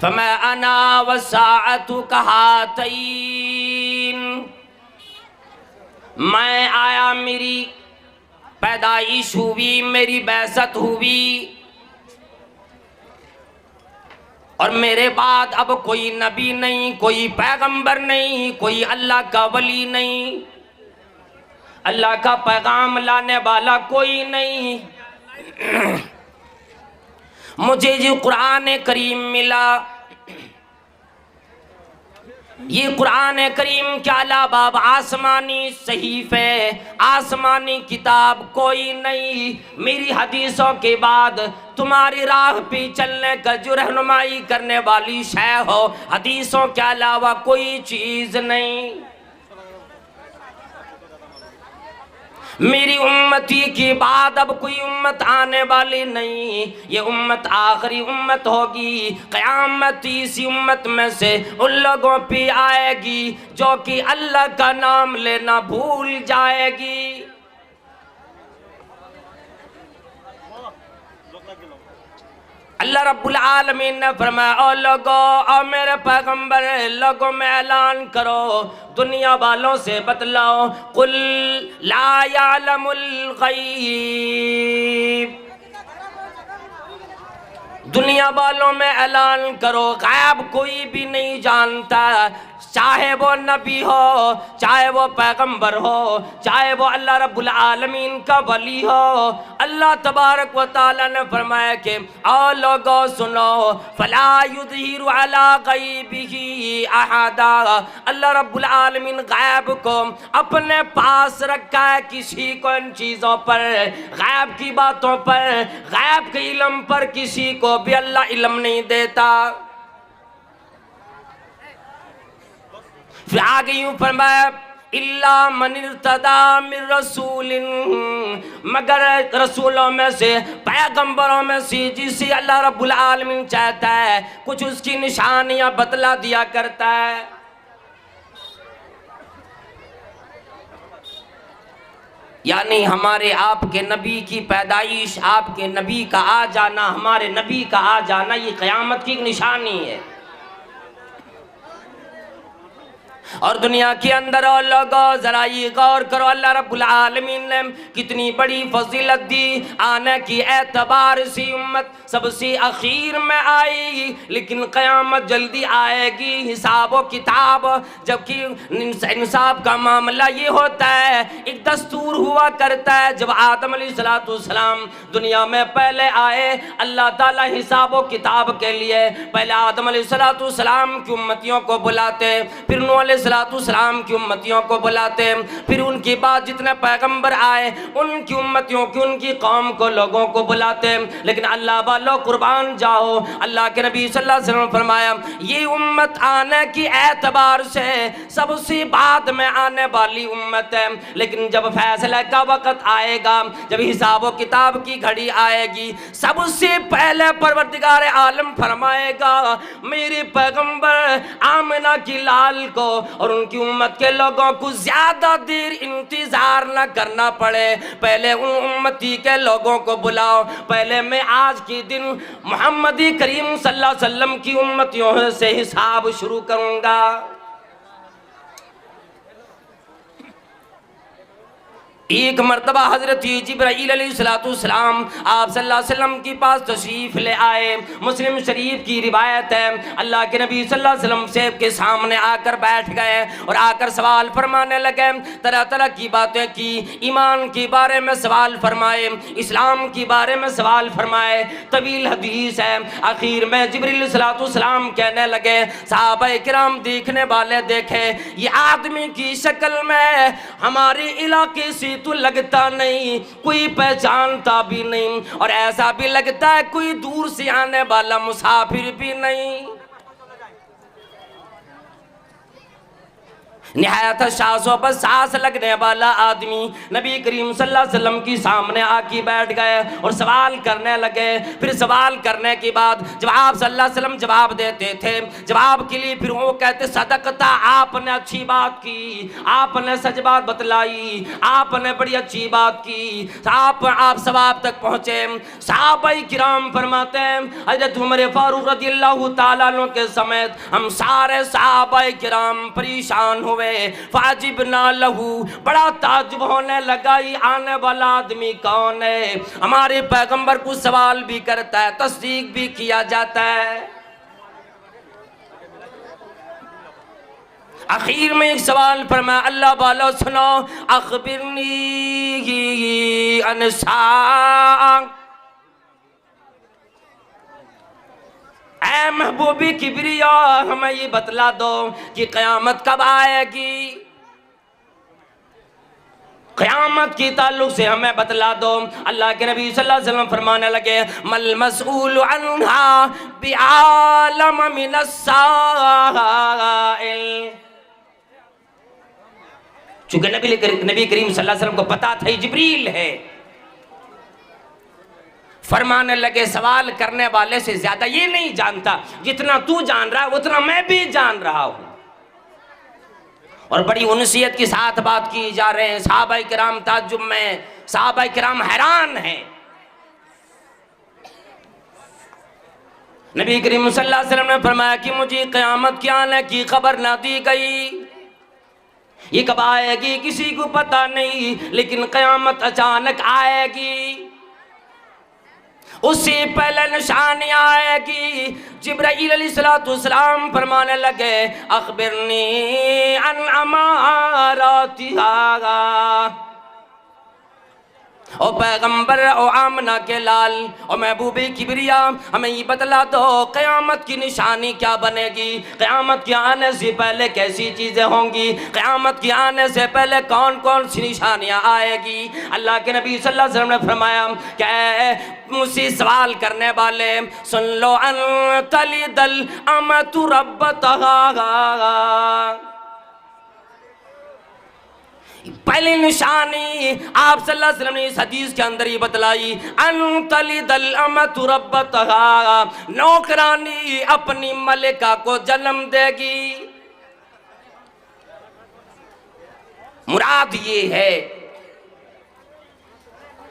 फमा अना वसाअतु कहातईन, मैं आया, मेरी पैदाइश हुई, मेरी बैसत हुई और मेरे बाद अब कोई नबी नहीं, कोई पैगंबर नहीं, कोई अल्लाह का वली नहीं, अल्लाह का पैगाम लाने वाला कोई नहीं। मुझे जो कुरान करीम मिला, ये कुरान करीम के अलावा आसमानी सहीफे, आसमानी किताब कोई नहीं। मेरी हदीसों के बाद तुम्हारी राह पे चलने का जो रहनुमाई करने वाली शय हो, हदीसों के अलावा कोई चीज नहीं। मेरी उम्मती के बाद अब कोई उम्मत आने वाली नहीं, ये उम्मत आखिरी उम्मत होगी। क़यामत इसी उम्मत में से उन लोगों पे आएगी जो कि अल्लाह का नाम लेना भूल जाएगी। अल्लाह रब्बुल आलमीन ने फरमाया, ओ लोगो, और मेरे पैगंबर लोगों में ऐलान करो, दुनिया वालों से बतलाओ, कुल ला यालमुल गैब, दुनिया वालों में ऐलान करो, गायब कोई भी नहीं जानता, चाहे वो नबी हो, चाहे वो पैगंबर हो, चाहे वो अल्लाह रब्बुल आलमीन का वली हो। अल्लाह तबारक व तआला ने फरमाया कि ओ लोगो सुनो, फला युज़हिरु अला गैबिही अहदा, अल्लाह रब्बुल आलमीन गायब को अपने पास रखा है, किसी को इन चीज़ों पर, गायब की बातों पर, गायब के इल्म पर किसी को भी अल्लाह इल्म नहीं देता। फिर आगे यूं फरमाया, इल्ला मन इर्तदा मिन रसूलिन, मगर रसूलों में से, पैगंबरों में से जिसे अल्लाह रब्बुल आलमीन चाहता है कुछ उसकी निशानियां बतला दिया करता है। यानी हमारे आपके नबी की पैदाइश, आपके नबी का आ जाना, हमारे नबी का आ जाना, ये क़यामत की एक निशानी है। और दुनिया के अंदर और लोगों, जरा ये गौर करो, अल्लाह रब्बुल आलमीन ने कितनी बड़ी फजीलत दी। आने की एतबार से उम्मत सबसे अखीर में आई, लेकिन क़यामत जल्दी आएगी। हिसाब व किताब, जबकि इंसाफ का मामला ये होता है, एक दस्तूर हुआ करता है। जब आदम अलैहिस्सलाम दुनिया में पहले आए, अल्लाह ताला हिसाब व किताब के लिए पहले आदम अलैहिस्सलाम की उम्मतियों को बुलाते, फिर नूह अलैहिस्सलाम की उम्मतियों को बुलाते, फिर उनके बाद जितने पैगंबर आए उनकी उम्मतियों की, उनकी कौम को, लोगों को बुलाते। लेकिन अल्लाह वालों, कुर्बान जाओ, अल्लाह के नबी सल्लल्लाहु अलैहि वसल्लम फरमाया, ये उम्मत आने की एतबार से सबसे बाद में आने वाली उम्मत है, लेकिन जब फैसले का वक़्त आएगा, जब हिसाब व किताब की घड़ी आएगी, सबसे पहले परवरदिगार आलम फरमाएगा, मेरे पैगंबर आमिना की लाल को और उनकी उम्मत के लोगों को ज्यादा देर इंतजार न करना पड़े, पहले उन उम्मती के लोगों को बुलाओ। पहले मैं आज के दिन मोहम्मदी करीम सल्लल्लाहु अलैहि वसल्लम की उम्मतियों से हिसाब शुरू करूंगा। एक मरतबा हजरत जिब्राईल अलैहिस्सलाम आप सल्लल्लाहु अलैहि वसल्लम के पास तशरीफ ले आए। मुस्लिम शरीफ की रिवायत है, अल्लाह के नबी सल्लल्लाहु अलैहि वसल्लम से के सामने आकर बैठ गए और आकर सवाल फरमाने लगे। तरह तरह की बातें की, ईमान के बारे में सवाल फरमाए, इस्लाम के बारे में सवाल फरमाए, तवील हदीस है। आखिर में जिब्रील अलैहिस्सलाम कहने लगे, सहाबाए किराम देखने वाले देखे, ये आदमी की शक्ल में हमारे इलाके से तो लगता नहीं, कोई पहचानता भी नहीं, और ऐसा भी लगता है कोई दूर से आने वाला मुसाफिर भी नहीं। निहायत सांसों पर सांस लगने वाला आदमी नबी करीम सल्लल्लाहु अलैहि वसल्लम की सामने आके बैठ गए और सवाल करने लगे। फिर सवाल करने के बाद जब आप सल्लल्लाहु अलैहि वसल्लम जवाब देते थे, जवाब के लिए फिर वो कहते सदकता, आपने अच्छी बात की, आपने सच बात बतलाई, आपने बड़ी अच्छी बात की, आप सवाब तक पहुँचे। सहाबाए किराम फरमाते हैं हज़रत उमर फारूक रज़ियल्लाहु ताला अन्हु के समेत हम सारे सहाबाए किराम परेशान हुए। फाजिबना लहू, बड़ा ताज्जुब होने लगा ये आने वाला आदमी कौन है। हमारे पैगंबर को सवाल भी करता है, तस्दीक भी किया जाता है। आखिर में एक सवाल फरमाया, अल्लाह वाला सुनो, अखबिरनी अनसा, ऐ महबूबी किबरिया हमें ये बतला दो कि क़यामत कब आएगी, क़यामत की ताल्लुक से हमें बतला दो। अल्लाह के नबी सल्लल्लाहु अलैहि वसल्लम फरमाने लगे, मल मसऊल अन्हा बिआलम मिनस्साइल। चूंकि नबी करीम सल्लल्लाहु अलैहि वसल्लम को पता था जिब्रील है, फरमाने लगे सवाल करने वाले से ज्यादा ये नहीं जानता, जितना तू जान रहा है उतना मैं भी जान रहा हूं। और बड़ी उनसियत के साथ बात की जा रहे हैं। सहाबाए किराम ताज्जुब में, सहाबाए किराम हैरान हैं। नबी करीम सल्लल्लाहु अलैहि वसल्लम ने फरमाया कि मुझे क़यामत के आने की खबर ना दी गई, ये कब आएगी किसी को पता नहीं, लेकिन क़यामत अचानक आएगी। उससे पहले निशानी आएगी। जिब्राईल अलैहिस्सलाम फरमाने लगे, अखबिरनी अन अमारातिहा, ओ पैगंबर ओ आमना के लाल और महबूबे किबरिया हमें ये बतला दो क़यामत की निशानी क्या बनेगी, क़यामत के आने से पहले कैसी चीज़ें होंगी, क़यामत के आने से पहले कौन कौन सी निशानियाँ आएगी। अल्लाह के नबी सल्लल्लाहु अलैहि वसल्लम ने फरमाया, क्या मुझसे सवाल करने वाले सुन लो, अन तलिदल अमतु रब्बतहा, पहली निशानी आप सल्लल्लाहु अलैहि वसल्लम ने इस हदीस के अंदर ही बतलाई, अन तलिदल अमतु रब्बतहा, नौकरानी अपनी मलिका को जन्म देगी। मुराद ये है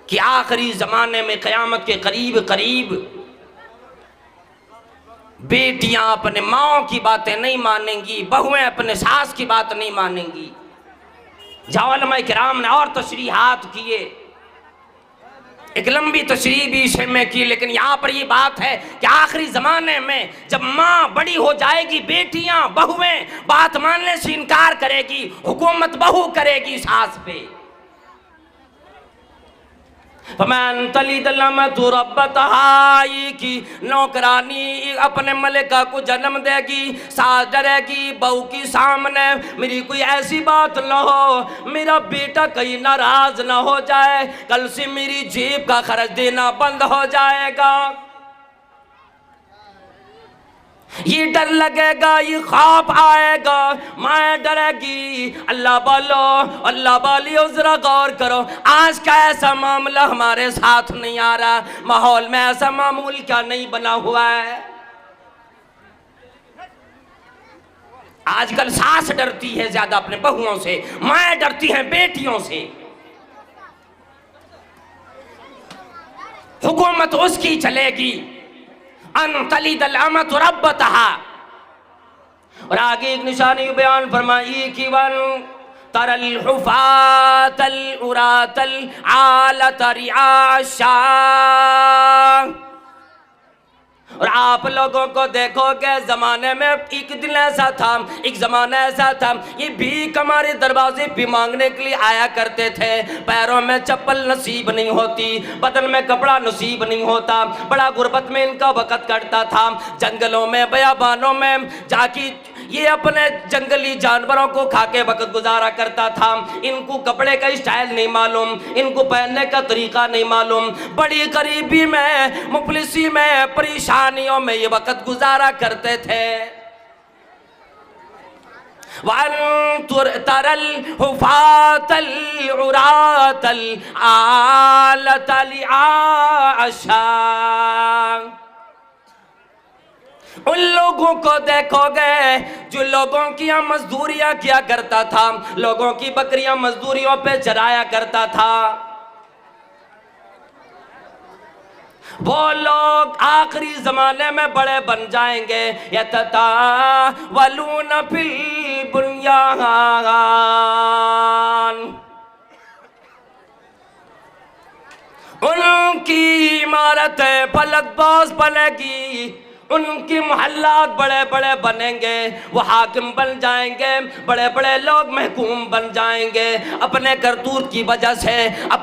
कि आखिरी जमाने में क़यामत के करीब करीब बेटियां अपने माओ की बातें नहीं मानेंगी, बहुएं अपने सास की बात नहीं मानेंगी। उलमा किराम ने और तशरीहात किए, एक लंबी तशरीह भी इस में की, लेकिन यहाँ पर ये बात है कि आखिरी ज़माने में जब माँ बड़ी हो जाएगी, बेटियाँ बहुएं बात मानने से इनकार करेगी, हुकूमत बहू करेगी सास पे। फमन तलिदल अमतु रब्बतहा, की नौकरानी अपने मलिका को जन्म देगी, सास डरेगी बहू की सामने मेरी कोई ऐसी बात न हो, मेरा बेटा कहीं नाराज ना हो जाए, कल से मेरी जेब का खर्च देना बंद हो जाएगा। ये डर लगेगा, ये खौफ आएगा, माँ डरेगी। अल्लाह बोलो, अल्लाह बोलियो, जरा गौर करो, आज का ऐसा मामला हमारे साथ नहीं आ रहा, माहौल में ऐसा मामूल क्या नहीं बना हुआ है। आजकल सास डरती है ज्यादा अपने बहुओं से, माँ डरती हैं बेटियों से। हुकूमत उसकी चलेगी, अन तलिदल अमतु रब्बतहा। और आगे एक निशानी बयान फरमाई कि वन तरल हुफातल उरातल आलत रिआशा, और आप लोगों को देखोगे जमाने में एक दिन ऐसा था, एक जमाना ऐसा था, ये भीख हमारे दरवाजे पे मांगने के लिए आया करते थे, पैरों में चप्पल नसीब नहीं होती, बदन में कपड़ा नसीब नहीं होता, बड़ा गुर्बत में इनका वक़्त कटता था, जंगलों में बयाबानों में जाके ये अपने जंगली जानवरों को खा के वक्त गुजारा करता था। इनको कपड़े का स्टाइल नहीं मालूम, इनको पहनने का तरीका नहीं मालूम, बड़ी गरीबी में, मुफलिसी में, परेशानियों में ये वक्त गुजारा करते थे। तरल हुफातल उरातल आलतल आशा, उन लोगों को देखोगे जो लोगों की मजदूरियां किया करता था, लोगों की बकरियां मजदूरियों पे चराया करता था। वो लोग आखिरी जमाने में बड़े बन जाएंगे। यततावलून फिल बुनियान, उनकी इमारतें फलकबाज बनेगी, उनकी मोहल्लात बड़े बड़े बनेंगे, वो हाकिम बन जाएंगे, बड़े बड़े लोग महकूम बन जाएंगे अपने करतूत की वजह से, अपने